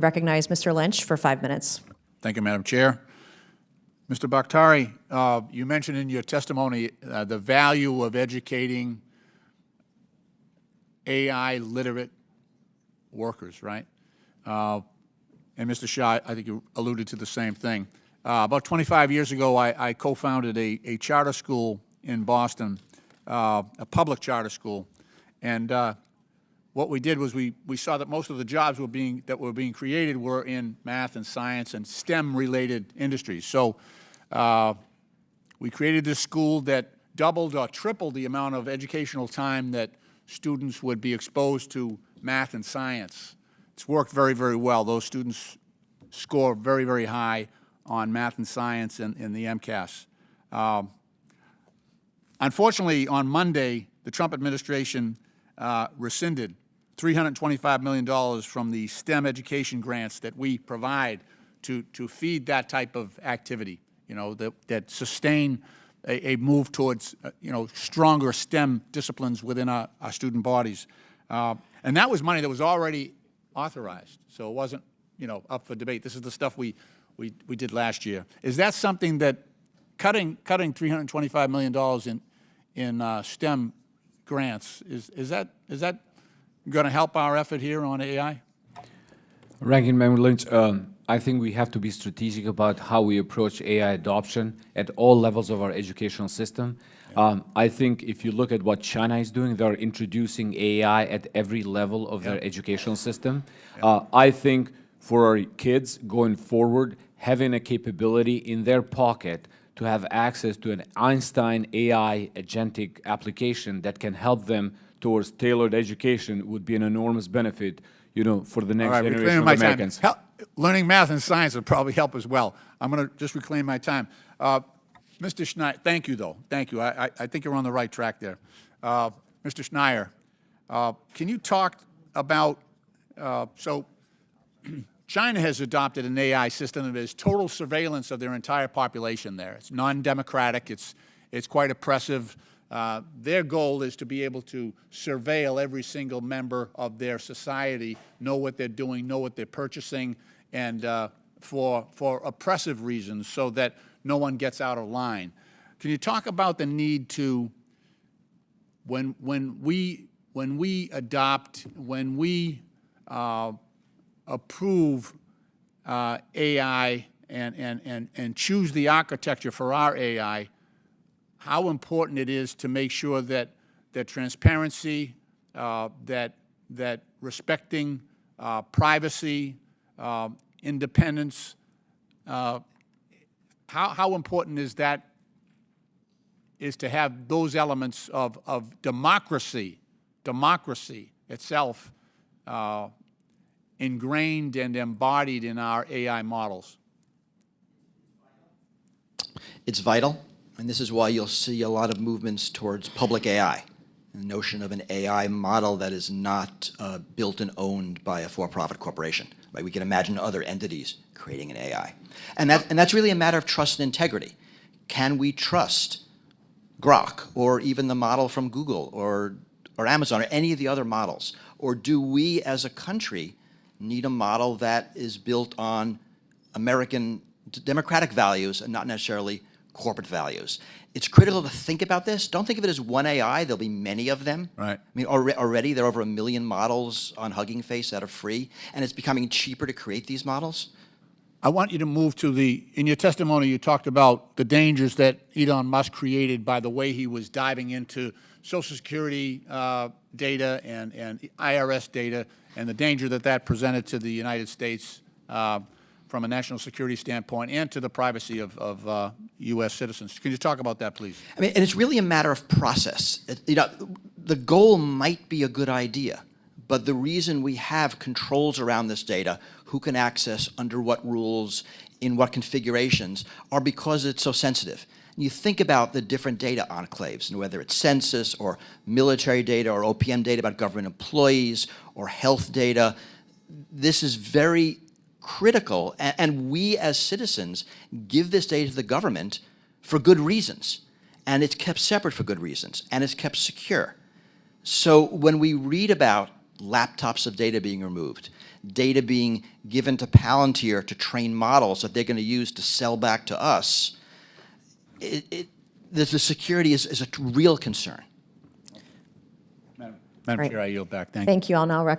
Recognize Mr. Lynch for 5 minutes. Thank you, Madam Chair. Mr. Bakhtari, you mentioned in your testimony the value of educating AI literate workers, right? And Mr. Shah, I think you alluded to the same thing. About 25 years ago, I co-founded a charter school in Boston, a public charter school, and what we did was we saw that most of the jobs that were being created were in math and science and STEM-related industries. So we created this school that doubled or tripled the amount of educational time that students would be exposed to math and science. It's worked very, very well. Those students score very, very high on math and science in the MCAS. Unfortunately, on Monday, the Trump administration rescinded $325 million from the STEM education grants that we provide to feed that type of activity, you know, that sustain a move towards, you know, stronger STEM disciplines within our student bodies. And that was money that was already authorized, so it wasn't, you know, up for debate. This is the stuff we did last year. Is that something that cutting $325 million in STEM grants, is that going to help our effort here on AI? Ranking Member Lynch, I think we have to be strategic about how we approach AI adoption at all levels of our educational system. I think if you look at what China is doing, they're introducing AI at every level of their educational system. I think for our kids going forward, having a capability in their pocket to have access to an Einstein AI agentic application that can help them towards tailored education would be an enormous benefit, you know, for the next generation of Americans. Learning math and science would probably help as well. I'm going to just reclaim my time. Mr. Schneier, thank you, though. Thank you. I think you're on the right track there. Mr. Schneier, can you talk about, so China has adopted an AI system that is total surveillance of their entire population there. It's non-democratic. It's quite oppressive. Their goal is to be able to surveil every single member of their society, know what they're doing, know what they're purchasing, and for oppressive reasons so that no one gets out of line. Can you talk about the need to, when we approve AI and choose the architecture for our AI, how important it is to make sure that transparency, that respecting privacy, independence, how important is to have those elements of democracy itself ingrained and embodied in our AI models? It's vital. And this is why you'll see a lot of movements towards public AI, the notion of an AI model that is not built and owned by a for-profit corporation. Right? We can imagine other entities creating an AI. And that's really a matter of trust and integrity. Can we trust Grok or even the model from Google or Amazon or any of the other models? Or do we as a country need a model that is built on American democratic values and not necessarily corporate values? It's critical to think about this. Don't think of it as one AI. There'll be many of them. Right. I mean, already there are over 1 million models on Hugging Face that are free, and it's becoming cheaper to create these models. I want you to move to in your testimony, you talked about the dangers that Elon Musk created by the way he was diving into Social Security data and IRS data, and the danger that presented to the United States from a national security standpoint and to the privacy of U.S. citizens. Can you talk about that, please? I mean, and it's really a matter of process. You know, the goal might be a good idea, but the reason we have controls around this data, who can access, under what rules, in what configurations, are because it's so sensitive. And you think about the different data enclaves, and whether it's census or military data or OPM data about government employees or health data, this is very critical, and we as citizens give this data to the government for good reasons, and it's kept separate for good reasons, and it's kept secure. So when we read about laptops of data being removed, data being given to Palantir to train models that they're going to use to sell back to us, the security is a real concern. Madam Right. Chair, I yield back. Thank you. Thank you. I'll now recognize